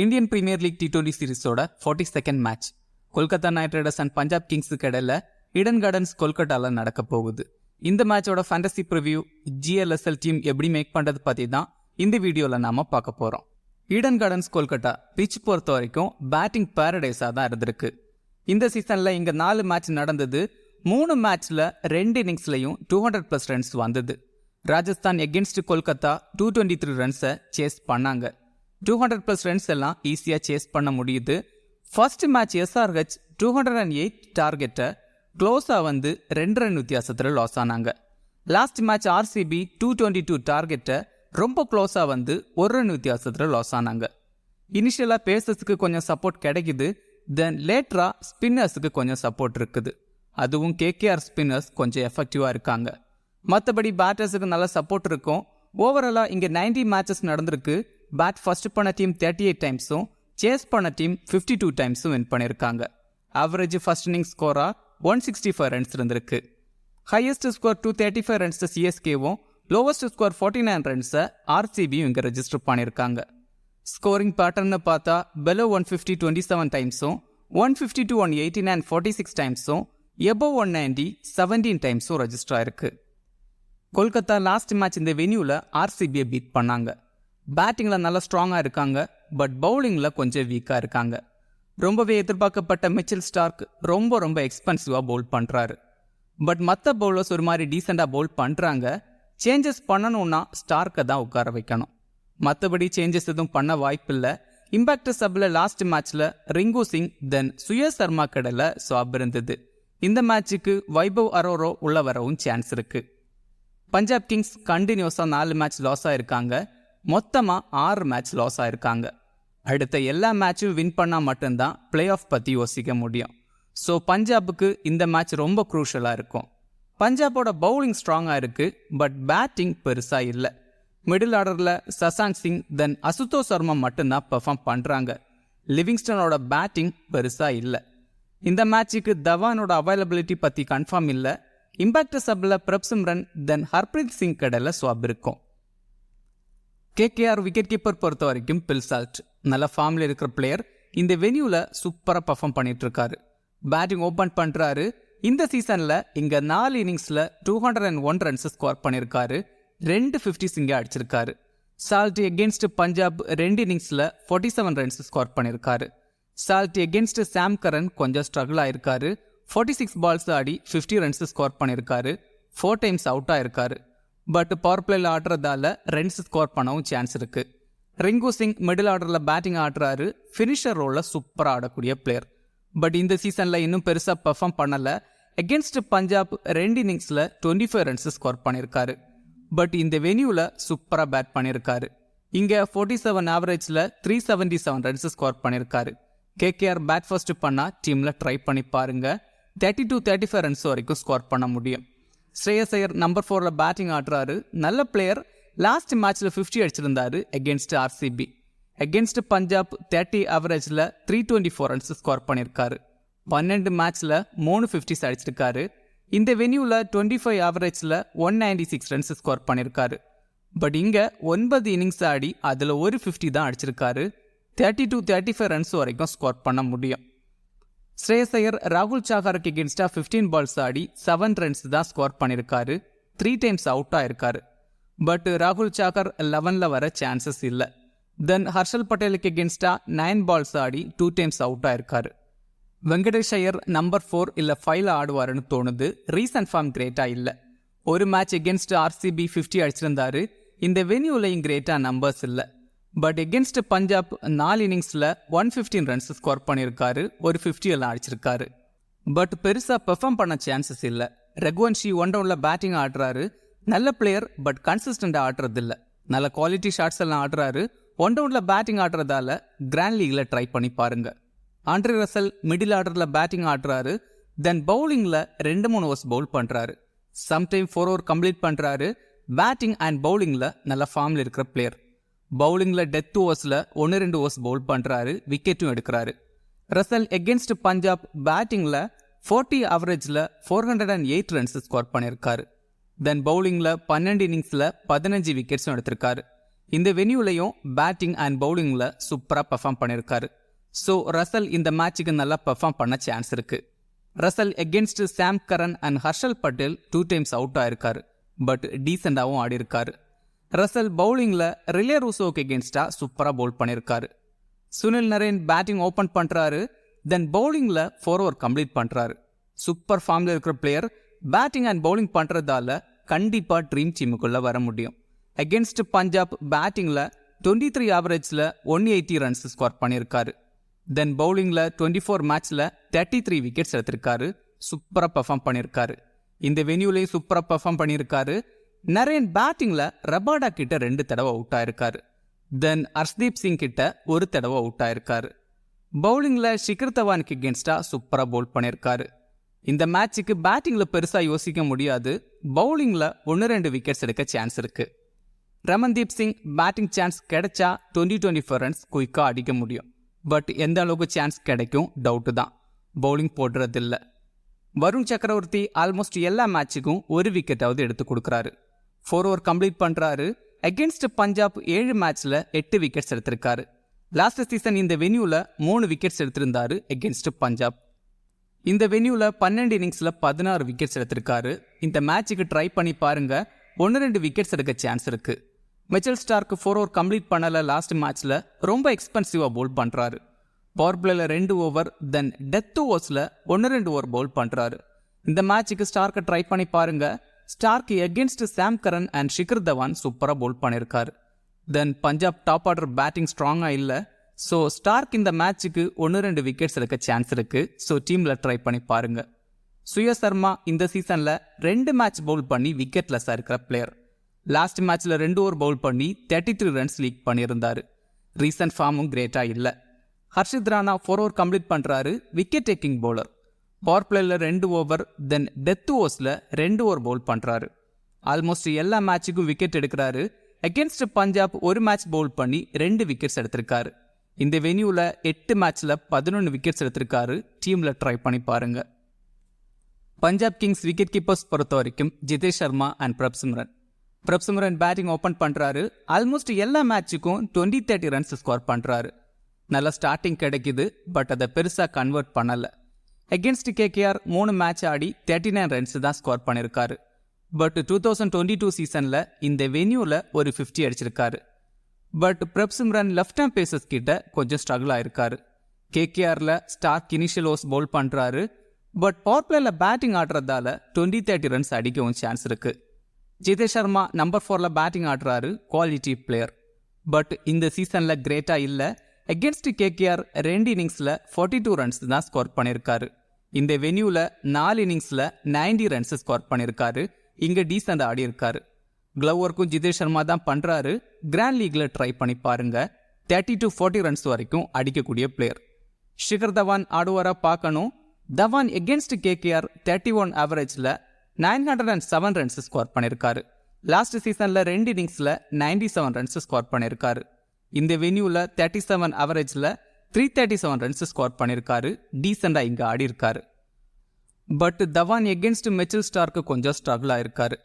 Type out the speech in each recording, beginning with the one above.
Indian premier league T20 சீரிஸோட 42nd match Kolkata knight riders and Punjab கிங்ஸுக்கு இடையில ஈடன் கார்டன்ஸ் கொல்கட்டால நடக்க போகுது. இந்த மேட்சோட ஃபேண்டசி ப்ரிவ்யூ GLSL டீம் எப்படி மேக் பண்றது பத்தி தான் இந்த வீடியோல நாம பார்க்க போறோம். ஈடன் கார்டன்ஸ் கொல்கட்டா பிச் பொறுத்த வரைக்கும் பேட்டிங் பாரடைஸா தான் இருந்திருக்கு. இந்த சீசன்ல இங்க 4 மேட்ச் நடந்தது. 3 மேட்ச்ல 2 இன்னிங்ஸ்லயும் 200+ ரன்ஸ் வந்தது. ராஜஸ்தான் எகென்ஸ்ட் கொல்கத்தா 223 ரன்ஸை சேஸ் பண்ணாங்க. 200+ ரன்ஸ் எல்லாம் ஈஸியாக சேஸ் பண்ண முடியுது. ஃபர்ஸ்ட் மேட்ச் SRH 208 டார்கெட்டை க்ளோஸாக வந்து 2 ரன் வித்தியாசத்தில் லாஸ் ஆனாங்க. லாஸ்ட் மேட்ச் RCB 222 டார்கெட்டை ரொம்ப க்ளோஸாக வந்து 1 ரன் வித்தியாசத்தில் லாஸ் ஆனாங்க. இனிஷியலாக பேசர்ஸுக்கு கொஞ்சம் சப்போர்ட் கிடைக்குது. தென் லேட்டரா ஸ்பின்னர்ஸுக்கு கொஞ்சம் சப்போர்ட் இருக்குது. அதுவும் KKR ஸ்பின்னர்ஸ் கொஞ்சம் எஃபெக்டிவாக இருக்காங்க. மற்றபடி பேட்டர்ஸுக்கு நல்ல சப்போர்ட் இருக்கும். ஓவராலாக இங்கே 90 மேட்சஸ் நடந்திருக்கு. பேட் ஃபர்ஸ்ட் பண்ண டீம் 38 டைம்ஸும் சேஸ் பண்ண டீம் 52 டைம்ஸும் வின் பண்ணியிருக்காங்க. ஆவரேஜ் ஃபர்ஸ்ட் இன்னிங் ஸ்கோரா 165 ரன்ஸ் இருந்திருக்கு. ஹையஸ்ட் ஸ்கோர் 235 ரன்ஸ் CSKவும் லோவஸ்ட் ஸ்கோர் 49 ரன்ஸை RCBயும் இங்கே ரெஜிஸ்டர் பண்ணியிருக்காங்க. ஸ்கோரிங் பேட்டர்னு பார்த்தா below 150 27 டைம்ஸும் 152 189 46 டைம்ஸும் above 190 17 டைம்ஸும் ரெஜிஸ்டர் ஆயிருக்கு. கொல்கத்தா லாஸ்ட் மேட்ச் இந்த வென்யூவில் RCBயை பீட் பண்ணாங்க. பேட்டிங்கில் நல்லா ஸ்ட்ராங்காக இருக்காங்க. பட் பவுலிங்கில் கொஞ்சம் வீக்காக இருக்காங்க. ரொம்பவே எதிர்பார்க்கப்பட்ட மிச்சல் ஸ்டார்க் ரொம்ப எக்ஸ்பென்சிவாக பவுல் பண்ணுறாரு. பட் மற்ற பவுலர்ஸ் ஒரு மாதிரி டீசெண்டாக பவுல் பண்ணுறாங்க. சேஞ்சஸ் பண்ணணும்னா ஸ்டார்க்கை தான் உட்கார வைக்கணும். மற்றபடி சேஞ்சஸ் எதுவும் பண்ண வாய்ப்பில்லை. இம்பாக்ட் சப்பில் லாஸ்ட் மேட்ச்சில் ரிங்கு சிங் தென் சுயஸ் சர்மா கடையில் ஸ்வாப் இருந்தது. இந்த மேட்சுக்கு வைபவ் அரோரோ உள்ள வரவும் சான்ஸ் இருக்குது. பஞ்சாப் கிங்ஸ் கண்டினியூஸாக 4 மேட்ச் லாஸ் ஆயிருக்காங்க. மொத்தமாக 6 மேட்ச் லாஸ் ஆயிருக்காங்க. அடுத்த எல்லா மேட்சும் வின் பண்ணால் மட்டும்தான் பிளே ஆஃப் பற்றி யோசிக்க முடியும். ஸோ பஞ்சாபுக்கு இந்த மேட்ச் ரொம்ப குரூஷலாக இருக்கும். பஞ்சாபோட பவுலிங் ஸ்ட்ராங்காக இருக்குது. பட் பேட்டிங் பெருசாக இல்லை. மிடில் ஆர்டரில் சசாங்க் சிங் தென் அசுதோஷ் சர்மா மட்டும்தான் பெர்ஃபார்ம் பண்ணுறாங்க. லிவிங்ஸ்டனோட பேட்டிங் பெருசாக இல்லை. இந்த மேட்சுக்கு தவானோட அவைலபிலிட்டி பற்றி கன்ஃபார்ம் இல்லை. இம்பாக்ட் சப்பில் பிரப்சிம்ரன் தென் ஹர்ப்ரீத் சிங் கடையில் ஸ்வாப் இருக்கும். KKR விக்கெட் கீப்பர் பொறுத்த வரைக்கும் பில்சால்ட் நல்ல ஃபார்மில் இருக்கிற பிளேயர். இந்த வென்யூவில் சூப்பராக பர்ஃபார்ம் பண்ணிட்டு இருக்காரு. பேட்டிங் ஓப்பன் பண்ணுறாரு. இந்த சீசனில் இங்கே 4 இன்னிங்ஸில் 201 ரன்ஸ் ஸ்கோர் பண்ணியிருக்காரு. 2 50s இங்கே அடிச்சிருக்காரு. சால்ட் எகென்ஸ்ட் பஞ்சாப் 2 இன்னிங்ஸில் 47 ரன்ஸ் ஸ்கோர் பண்ணியிருக்காரு. சால்ட் எகென்ஸ்ட் சாம் கரன் கொஞ்சம் ஸ்ட்ரகிள் ஆயிருக்காரு. 46 பால்ஸ் ஆடி 50 ரன்ஸ் ஸ்கோர் பண்ணியிருக்காரு. 4 டைம்ஸ் அவுட் ஆயிருக்காரு. பட் பவர் பிளேல ஆடுறதால ரன்ஸ் ஸ்கோர் பண்ணவும் சான்ஸ் இருக்கு. ரிங்கு சிங் மிடில் ஆர்டரில் பேட்டிங் ஆடுறாரு. ஃபினிஷர் ரோலில் சூப்பராக ஆடக்கூடிய பிளேயர். பட் இந்த சீசனில் இன்னும் பெருசாக பெர்ஃபார்ம் பண்ணலை. எகென்ஸ்ட் பஞ்சாப் 2 இன்னிங்ஸில் 25 ரன்ஸ் ஸ்கோர் பண்ணியிருக்காரு. பட் இந்த வென்யூவில் சூப்பராக பேட் பண்ணியிருக்காரு. இங்கே 47 ஆவரேஜில் 377 ரன்ஸ் ஸ்கோர் பண்ணியிருக்காரு. KKR பேட் ஃபர்ஸ்ட் பண்ணால் டீமில் ட்ரை பண்ணி பாருங்க. 30-35 ரன்ஸ் வரைக்கும் ஸ்கோர் பண்ண முடியும். ஸ்ரேயஸ் ஐயர் நம்பர் 4ல பேட்டிங் ஆடுறாரு. நல்ல பிளேயர். லாஸ்ட் மேட்ச்ல 50 அடிச்சிருந்தாரு எகென்ஸ்ட் RCB. எகென்ஸ்ட் பஞ்சாப் 30 ஆவரேஜில் 324 ரன்ஸ் ஸ்கோர் பண்ணியிருக்காரு. 12 மேட்ச்ல 3 50s அடிச்சிருக்காரு. இந்த வென்யூவில் 25 ஆவரேஜில் 196 ரன்ஸ் ஸ்கோர் பண்ணியிருக்காரு. பட் இங்கே 9 இன்னிங்ஸ் ஆடி அதில் ஒரு 50 தான் அடிச்சிருக்காரு. 30-35 ரன்ஸ் வரைக்கும் ஸ்கோர் பண்ண முடியும். ஸ்ரேயஸ் ஐயர் ராகுல் சாகருக்கு எகென்ஸ்டா 15 பால்ஸ் ஆடி 7 ரன்ஸ் தான் ஸ்கோர் பண்ணியிருக்காரு. 3 டைம்ஸ் அவுட் ஆயிருக்காரு. பட் ராகுல் சாகர் 11ல் வர சான்சஸ் இல்லை. தென் ஹர்ஷல் பட்டேலுக்கு எகென்ஸ்டா 9 பால்ஸ் ஆடி 2 டைம்ஸ் அவுட் ஆயிருக்காரு. வெங்கடேஷ் ஐயர் நம்பர் 4 இல்லை 5ல் ஆடுவாருன்னு தோணுது. ரீசன்ட் ஃபார்ம் கிரேட்டாக இல்லை. ஒரு மேட்ச் எகென்ஸ்ட் RCB 50 அடிச்சிருந்தாரு. இந்த வென்யூலையும் கிரேட்டாக நம்பர்ஸ் இல்லை. பட் எகென்ஸ்ட் பஞ்சாப் 4 இன்னிங்ஸில் 115 ரன்ஸ் ஸ்கோர் பண்ணியிருக்காரு. ஒரு 50 எல்லாம் அடிச்சிருக்காரு. பட் பெருசாக பெர்ஃபார்ம் பண்ண சான்சஸ் இல்லை. ரகுவன்ஷி 1 டவுனில் பேட்டிங் ஆடுறாரு. நல்ல பிளேயர். பட் கன்சிஸ்டண்டாக ஆடுறது இல்லை. நல்ல குவாலிட்டி ஷாட்ஸ் எல்லாம் ஆடுறாரு. 1 டவுனில் பேட்டிங் ஆடுறதால கிராண்ட் லீக்ல ட்ரை பண்ணி பாருங்க. ஆண்ட்ரே ரசல் மிடில் ஆர்டரில் பேட்டிங் ஆடுறாரு. தென் பவுலிங்கில் 2-3 ஓவர்ஸ் பவுல் பண்ணுறாரு. சம்டைம் 4 ஓவர் கம்ப்ளீட் பண்ணுறாரு. பேட்டிங் அண்ட் பவுலிங்கில் நல்ல ஃபார்மில் இருக்கிற பிளேயர். பவுலிங்கில் டெத் ஓவர்ஸில் 1-2 ஓவர்ஸ் பவுல் பண்ணுறாரு. விக்கெட்டும் எடுக்கிறாரு. ரசல் எகென்ஸ்ட் பஞ்சாப் பேட்டிங்கில் 40 ஆவரேஜில் 408 ரன்ஸ் ஸ்கோர் பண்ணியிருக்காரு. தென் பவுலிங்கில் 12 இன்னிங்ஸில் 15 விக்கெட்ஸும் எடுத்திருக்காரு. இந்த வென்யூலையும் பேட்டிங் அண்ட் பவுலிங்கில் சூப்பராக பெர்ஃபார்ம் பண்ணியிருக்காரு. ஸோ ரசல் இந்த மேட்சுக்கு நல்லா பெர்ஃபார்ம் பண்ண சான்ஸ் இருக்கு. Russell against Sam Curran and Harshal Patel 2 times out ஆயிருக்காரு. பட் டீசெண்டாகவும் ஆடி இருக்காரு. ரசல் பவுலிங்கில் ரிலே ரூசோவுக்கு எகென்ஸ்டாக சூப்பராக பவுல் பண்ணியிருக்காரு. சுனில் நரேன் பேட்டிங் ஓப்பன் பண்ணுறாரு. தென் பவுலிங்கில் 4 over கம்ப்ளீட் பண்ணுறாரு. சூப்பர் ஃபார்மில் இருக்கிற பிளேயர் பேட்டிங் அண்ட் பவுலிங் பண்ணுறதால கண்டிப்பாக ட்ரீம் டீமுக்குள்ளே வர முடியும். அகென்ஸ்ட் பஞ்சாப் பேட்டிங்கில் 23 ஆவரேஜில் 180 ரன்ஸ் ஸ்கோர் பண்ணியிருக்காரு. தென் பவுலிங்கில் 24 மேட்ச்சில் 33 விக்கெட்ஸ் எடுத்திருக்காரு. சூப்பராக பெர்ஃபார்ம் பண்ணியிருக்காரு. இந்த வென்யூலையும் சூப்பராக பெர்ஃபார்ம் பண்ணியிருக்காரு. நரேன் பேட்டிங்கில் ரபாடா கிட்ட 2 தடவை அவுட் ஆயிருக்காரு. தென் ஹர்ஷ்தீப் சிங் கிட்ட 1 தடவை அவுட் ஆயிருக்காரு. பவுலிங்கில் ஷிகர் தவானுக்கு எகென்ஸ்டாக சூப்பராக பவுல் பண்ணியிருக்காரு. இந்த மேட்சுக்கு பேட்டிங்கில் பெருசாக யோசிக்க முடியாது. பவுலிங்கில் 1-2 விக்கெட்ஸ் எடுக்க சான்ஸ் இருக்கு. ரமன்தீப் சிங் பேட்டிங் சான்ஸ் கிடைச்சா 20-24 ரன்ஸ் குயிக்காக அடிக்க முடியும். பட் எந்த அளவுக்கு சான்ஸ் கிடைக்கும் டவுட்டு தான். பவுலிங் போடுறதில்ல. வருண் சக்கரவர்த்தி ஆல்மோஸ்ட் எல்லா மேட்சுக்கும் 1 விக்கெட்டாவது எடுத்து கொடுக்குறாரு. 4 over கம்ப்ளீட் பண்ணுறாரு. அகென்ஸ்ட் பஞ்சாப் 7 மேட்ச்சில் 8 விக்கெட்ஸ் எடுத்திருக்காரு. லாஸ்ட் சீசன் இந்த வென்யூவில் 3 விக்கெட்ஸ் எடுத்திருந்தாரு அகென்ஸ்ட் பஞ்சாப். இந்த வென்யூவில் 12 இன்னிங்ஸில் 16 விக்கெட்ஸ் எடுத்திருக்காரு. இந்த மேட்சுக்கு ட்ரை பண்ணி பாருங்க, 1-2 விக்கெட்ஸ் எடுக்க சான்ஸ் இருக்கு. மிச்சல் ஸ்டார்க்கு 4 over கம்ப்ளீட் பண்ணல. லாஸ்ட் மேட்ச்சில் ரொம்ப எக்ஸ்பென்சிவாக பவுல் பண்ணுறாரு. பவர் பிளேல 2 over, தென் டெத் ஓவர்ஸில் 1-2 over பவுல் பண்ணுறாரு. இந்த மேட்சுக்கு ஸ்டார்க்கை ட்ரை பண்ணி பாருங்க. Starc against Sam Curran and Shikhar Dhawan சூப்பராக பவுல் பண்ணியிருக்காரு. Then Punjab top order batting ஸ்ட்ராங்காக இல்லை. ஸோ ஸ்டார்க் இந்த மேட்சுக்கு 1-2 விக்கெட்ஸ் எடுக்க சான்ஸ் இருக்கு. ஸோ டீமில் ட்ரை பண்ணி பாருங்க. சுய சர்மா இந்த சீசனில் 2 மேட்ச் பவுல் பண்ணி விக்கெட்லெஸ்ஸாக இருக்கிற பிளேயர். லாஸ்ட் மேட்ச்சில் 2 over பவுல் பண்ணி 33 ரன்ஸ் லீக் பண்ணியிருந்தாரு. ரீசன்ட் ஃபார்மும் கிரேட்டாக இல்லை. ஹர்ஷித் ராணா 4 over கம்ப்ளீட் பண்ணுறாரு. Wicket taking bowler. பவர் பிளேயில் 2 over, தென் டெத் ஓவர்ஸில் 2 over பவுல் பண்ணுறாரு. ஆல்மோஸ்ட் எல்லா மேட்சுக்கும் விக்கெட் எடுக்கிறாரு. அகென்ஸ்ட் பஞ்சாப் 1 மேட்ச் பவுல் பண்ணி 2 விக்கெட்ஸ் எடுத்திருக்காரு. இந்த வென்யூவில் 8 மேட்ச்சில் 11 விக்கெட்ஸ் எடுத்திருக்காரு. டீமில் ட்ரை பண்ணி பாருங்க. பஞ்சாப் கிங்ஸ் விக்கெட் கீப்பர்ஸ் பொறுத்த வரைக்கும் Jitesh Sharma and Prabhsimran batting open பண்ணுறாரு. ஆல்மோஸ்ட் எல்லா மேட்சுக்கும் 20-30 ரன்ஸ் ஸ்கோர் பண்ணுறாரு. நல்ல ஸ்டார்டிங் கிடைக்குது. பட் அதை பெருசாக கன்வெர்ட் பண்ணலை. அகென்ஸ்ட் கேகேஆர் 3 மேட்ச் ஆடி 39 ரன்ஸ் தான் ஸ்கோர் பண்ணியிருக்காரு. பட் 2022 சீசனில் இந்த வென்யூவில் ஒரு 50 அடிச்சிருக்காரு. But Prabhsimran left hand paces கிட்ட கொஞ்சம் ஸ்ட்ரகிள் ஆயிருக்காரு. கேகேஆரில் ஸ்டார்க் இனிஷியல் ஓவர்ஸ் பவுல் பண்ணுறாரு. பட் பவர் பிளேயில் பேட்டிங் ஆடுறதால 20-30 ரன்ஸ் அடிக்கவும் சான்ஸ் இருக்கு. ஜிதேஷ் சர்மா நம்பர் 4ல் பேட்டிங் ஆடுறாரு. Quality player. பட் இந்த சீசனில் கிரேட்டாக இல்லை. அகென்ஸ்ட் கேகேஆர் 2 இன்னிங்ஸில் 42 ரன்ஸ் தான் ஸ்கோர் பண்ணியிருக்காரு. இந்த வென்யூவில் 4 இன்னிங்ஸில் 90 ரன்ஸ் ஸ்கோர் பண்ணியிருக்காரு. இங்கே டீசெண்டாக ஆடி இருக்காரு. க்ளவ் ஒர்க்கும் ஜிதேஷ் சர்மா தான் பண்ணுறாரு. கிராண்ட் லீக்ல ட்ரை பண்ணி பாருங்க. 30-40 ரன்ஸ் வரைக்கும் அடிக்கக்கூடிய பிளேயர். ஷிகர் தவான் ஆடுவாரா பார்க்கணும். Dhawan against KKR 31 ஆவரேஜில் 907 runs score பண்ணியிருக்காரு. லாஸ்ட் சீசனில் 2 இன்னிங்ஸில் 97 ரன்ஸ் ஸ்கோர் பண்ணியிருக்காரு. இந்த வென்யூவில் 37 ஆவரேஜில் 337 ரன்ஸ் ஸ்கோர் பண்ணியிருக்காரு. டீசெண்டாக இங்கே ஆடி இருக்காரு. But Dhawan against Mitchell Stark கொஞ்சம் ஸ்ட்ரகிள் ஆயிருக்காரு.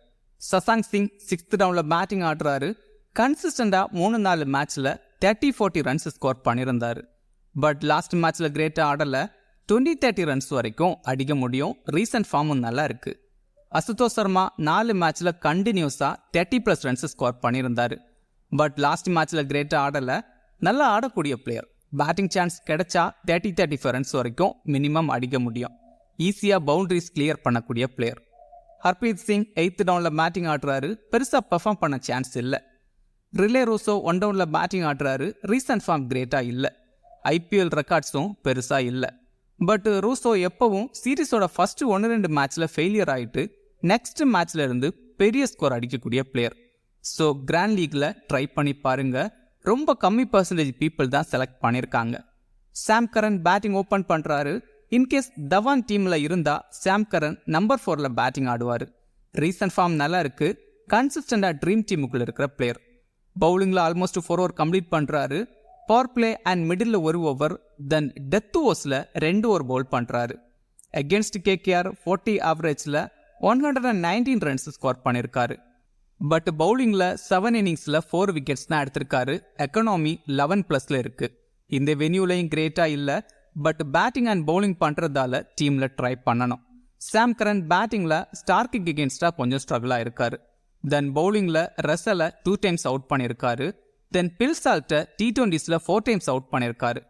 சசாங் சிங் 6th டவுனில் பேட்டிங் ஆடுறாரு. கன்சிஸ்டண்டாக 3-4 மேட்ச்சில் 30-40 ரன்ஸ் ஸ்கோர் பண்ணியிருந்தாரு. பட் லாஸ்ட் மேட்ச்சில் கிரேட்டாக ஆடலை. 20-30 ரன்ஸ் வரைக்கும் அடிக்க முடியும். ரீசன்ட் ஃபார்மும் நல்லா இருக்கு. அசுதோஷ் சர்மா 4 மேட்ச்சில் கண்டினியூஸாக 30+ ரன்ஸ் ஸ்கோர் பண்ணியிருந்தாரு. பட் லாஸ்ட் மேட்ச்சில் கிரேட்டாக ஆடலை. நல்லா ஆடக்கூடிய பிளேயர். பேட்டிங் சான்ஸ் கிடைச்சா 30-35 ரன்ஸ் வரைக்கும் மினிமம் அடிக்க முடியும். ஈஸியாக பவுண்டரிஸ் கிளியர் பண்ணக்கூடிய பிளேயர். ஹர்ப்ரீத் சிங் 8th டவுனில் பேட்டிங் ஆடுறாரு. பெருசாக பெர்ஃபார்ம் பண்ண சான்ஸ் இல்லை. ரிலே ரூசோ 1 டவுனில் பேட்டிங் ஆடுறாரு. ரீசன்ட் ஃபார்ம் கிரேட்டாக இல்லை. ஐபிஎல் ரெக்கார்ட்ஸும் பெருசாக இல்லை. பட் ரூசோ எப்பவும் சீரீஸோட ஃபர்ஸ்ட் 1-2 மேட்ச்சில் ஃபெயிலியர் ஆகிட்டு நெக்ஸ்ட் மேட்ச்ல இருந்து பெரிய ஸ்கோர் அடிக்கக்கூடிய பிளேயர். ஸோ கிராண்ட் லீக்ல ட்ரை பண்ணி பாருங்க. ரொம்ப கம்மி பர்சன்டேஜ் பீப்புள் தான் செலக்ட் பண்ணியிருக்காங்க. சாம் கரன் பேட்டிங் ஓப்பன் பண்ணுறாரு. இன்கேஸ் தவான் டீமில் இருந்தால் சாம் கரன் நம்பர் 4ல் பேட்டிங் ஆடுவார். ரீசன்ட் ஃபார்ம் நல்லா இருக்கு. கன்சிஸ்டண்டாக ட்ரீம் டீமுக்குள்ள இருக்கிற பிளேயர். பவுலிங்கில் ஆல்மோஸ்ட் 4 over கம்ப்ளீட் பண்ணுறாரு. Power play and middle 1 over, then death ஓவர்ஸில் 2 over பவுல் பண்ணுறாரு. அகென்ஸ்ட் கேகேஆர் 40 ஆவரேஜில் 119 ரன்ஸ் ஸ்கோர் பண்ணியிருக்காரு. பட் பவுலிங்கில் 7 இன்னிங்ஸில் 4 விக்கெட்ஸ் தான் எடுத்திருக்காரு. எக்கனாமி 11+ல இருக்குது. இந்த வென்யூலையும் கிரேட்டாக இல்லை, பட் பேட்டிங் அண்ட் பவுலிங் பண்ணுறதால டீமில் ட்ரை பண்ணணும். சாம் கரன் பேட்டிங்கில் ஸ்டார்க்கு எகென்ஸ்டாக கொஞ்சம் ஸ்ட்ரகிளாக இருக்காரு. தென் பவுலிங்கில் ரசலை 2 டைம்ஸ் அவுட் பண்ணியிருக்காரு. தென் பில்சால்ட்டை T20s 4 டைம்ஸ் அவுட் பண்ணியிருக்காரு.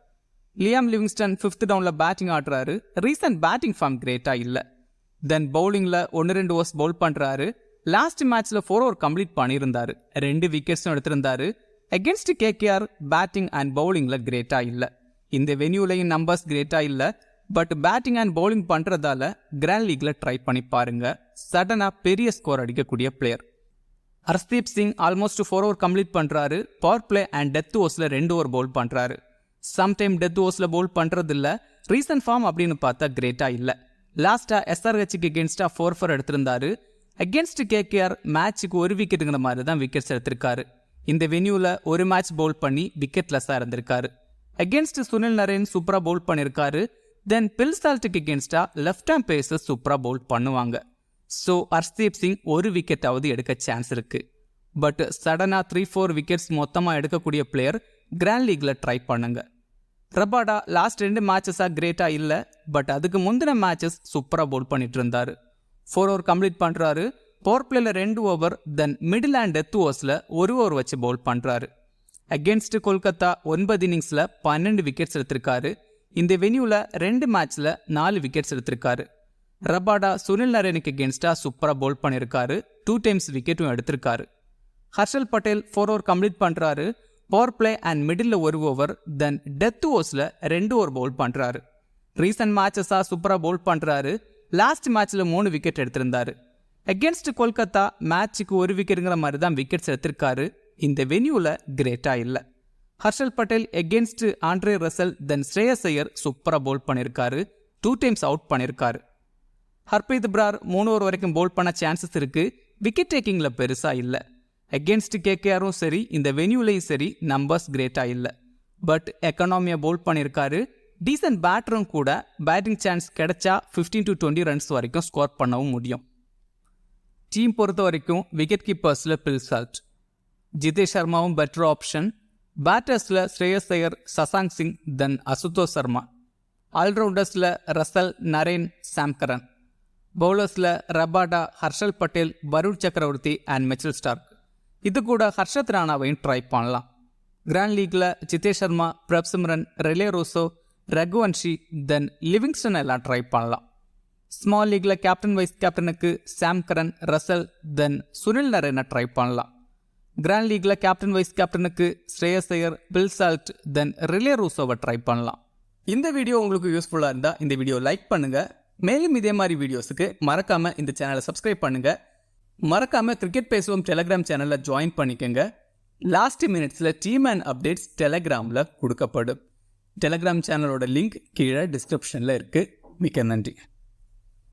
லியாம் லிவிங்ஸ்டன் 5th டவுனில் பேட்டிங் ஆடுறாரு. ரீசன்ட் பேட்டிங் ஃபார்ம் கிரேட்டாக இல்லை. தென் பவுலிங்கில் 1-2 ஓவர்ஸ் பவுல் பண்ணுறாரு. லாஸ்ட் மேட்ச்சில் 4 ஓவர் கம்ப்ளீட் பண்ணியிருந்தாரு. 2 விக்கெட்ஸும் எடுத்திருந்தாரு. அகென்ஸ்ட் KKR பேட்டிங் அண்ட் பவுலிங்கில் கிரேட்டாக இல்லை. இந்த வென்யூலையும் நம்பர்ஸ் கிரேட்டாக இல்லை, பட் பேட்டிங் அண்ட் பவுலிங் பண்ணுறதால கிராண்ட் லீக்ல ட்ரை பண்ணி பாருங்க. சடனாக பெரிய ஸ்கோர் அடிக்கக்கூடிய player. Harshdeep Singh almost 4 over complete பண்ணுறாரு. பவர் பிளே அண்ட் டெத் ஓவர்ஸில் 2 ஓவர் பவுல் பண்ணுறாரு. சம்டைம் டெத் ஓவர்ஸில் பவுல் பண்ணுறதில்ல. ரீசன்ட் ஃபார்ம் அப்படின்னு பார்த்தா கிரேட்டாக இல்லை. லாஸ்ட்டாக SRHக்கு எகென்ஸ்டாக 4-4 எடுத்திருந்தாரு. அகென்ஸ்ட் KKR மேட்சுக்கு 1 விக்கெட்டுங்கிற மாதிரி தான் விக்கெட்ஸ் எடுத்திருக்காரு. இந்த வென்யூவில் 1 மேட்ச் பவுல் பண்ணி விக்கெட்லெஸ்ஸாக இருந்திருக்காரு. அகென்ஸ்ட் சுனில் நரேன் சூப்பராக பவுல் பண்ணியிருக்காரு. தென் பில்சால்ட்டுக்கு எகென்ஸ்டாக லெஃப்ட் ஹேண்ட் பேஸஸ் சூப்பராக பவுல் பண்ணுவாங்க. ஸோ ஹர்ஷ்தீப் சிங் 1 விக்கெட்டாவது எடுக்க சான்ஸ் இருக்குது. பட் சடனாக 3-4 விக்கெட்ஸ் மொத்தமாக எடுக்கக்கூடிய பிளேயர் கிராண்ட் லீக்ல ட்ரை பண்ணுங்க. ரபாடா லாஸ்ட் 2 மேட்சஸாக கிரேட்டாக இல்லை, பட் அதுக்கு முந்தின மேட்சஸ் சூப்பராக பவுல் பண்ணிட்டு இருந்தாரு. 4 ஓவர் கம்ப்ளீட் பண்ணுறாரு. பவர் பிளேல 2 over, then middle and death ஓவர்ஸில் 1 ஓவர் வச்சு பவுல் பண்ணுறாரு. அகென்ஸ்ட் கொல்கத்தா 9 இன்னிங்ஸில் 12 விக்கெட்ஸ் எடுத்திருக்காரு. இந்த வென்யூவில் 2 மேட்ச்சில் 4 விக்கெட்ஸ் எடுத்திருக்காரு. ரபாடா சுனில் நரேனுக்கு எகென்ஸ்டாக சூப்பராக பவுல் பண்ணியிருக்காரு. 2 டைம்ஸ் விக்கெட்டும் எடுத்திருக்காரு. ஹர்ஷல் பட்டேல் 4 ஓவர் கம்ப்ளீட் பண்ணுறாரு. Power play and middle 1 over, then death ஓவர்ஸில் 2 ஓவர் பவுல் பண்ணுறாரு. ரீசன்ட் மேட்சஸாக சூப்பராக பவுல் பண்ணுறாரு. லாஸ்ட் மேட்ச்சில் 3 விக்கெட் எடுத்திருந்தாரு. அகென்ஸ்ட் கொல்கத்தா மேட்சுக்கு 1 விக்கெட்டுங்கிற மாதிரி தான் விக்கெட்ஸ் எடுத்திருக்காரு. இந்த வென்யூவில் கிரேட்டாக இல்லை. Harshal Patel against Andre Russell, then Shreyas Iyer சூப்பராக பவுல் பண்ணியிருக்காரு. 2 டைம்ஸ் அவுட் பண்ணியிருக்காரு. ஹர்ப்ரீத் பிரார் 3 ஓவர் வரைக்கும் பவுல் பண்ண சான்சஸ் இருக்குது. விக்கெட் டேக்கிங்கில் பெருசாக இல்லை. அகென்ஸ்ட் KKRம் சரி, இந்த வென்யூலையும் சரி நம்பர்ஸ் கிரேட்டாக இல்லை. பட் எக்கனாமியை பவுல் பண்ணியிருக்காரு. டீசன்ட் பேட்டரும் கூட. பேட்டிங் சான்ஸ் கிடைச்சா 15 to 20 ரன்ஸ் வரைக்கும் ஸ்கோர் பண்ணவும் முடியும். டீம் பொறுத்த வரைக்கும் விக்கெட் கீப்பர்ஸில் பில்சால்ட், ஜிதேஷ் சர்மாவும் பெட்டர் ஆப்ஷன். பேட்டர்ஸில் ஸ்ரேயஸ் ஐயர், சசாங்க் சிங், தென் அசுதோஷ் சர்மா. ஆல்ரவுண்டர்ஸில் ரசல், நரேன், சாம் கரன். பவுலர்ஸில் Rabada, Harshal Patel, Varun Chakravarthy and Mitchell Starc. இது கூட ஹர்ஷத் ராணாவையும் ட்ரை பண்ணலாம். கிராண்ட் லீக்ல Jitesh Sharma, Prabhsimran, Rilee Rossouw, Raghuvanshi, then Livingstone எல்லாம் ட்ரை பண்ணலாம். ஸ்மால் லீக்ல கேப்டன் வைஸ் கேப்டனுக்கு Sam Curran, Russell, then Sunil நரேனை ட்ரை பண்ணலாம். கிராண்ட் லீக்ல கேப்டன் வைஸ் கேப்டனுக்கு ஸ்ரேயஸ் ஐயர், பில்சால்ட், தென் ரிலே ரோசோவை ட்ரை பண்ணலாம். இந்த வீடியோ உங்களுக்கு யூஸ்ஃபுல்லாக இருந்தால் இந்த வீடியோ லைக் பண்ணுங்க. மேலும் இதே மாதிரி வீடியோஸுக்கு மறக்காம இந்த சேனலை சப்ஸ்கிரைப் பண்ணுங்க. மறக்காம கிரிக்கெட் பேசுவோம் டெலிகிராம் சேனலில் ஜாயின் பண்ணிக்கோங்க. லாஸ்ட் மினிட்ஸில் டீம் அண்ட் அப்டேட்ஸ் டெலிகிராமில் கொடுக்கப்படும். டெலிகிராம் சேனலோட லிங்க் கீழே டிஸ்கிரிப்ஷனில் இருக்குது. மிக்க நன்றி.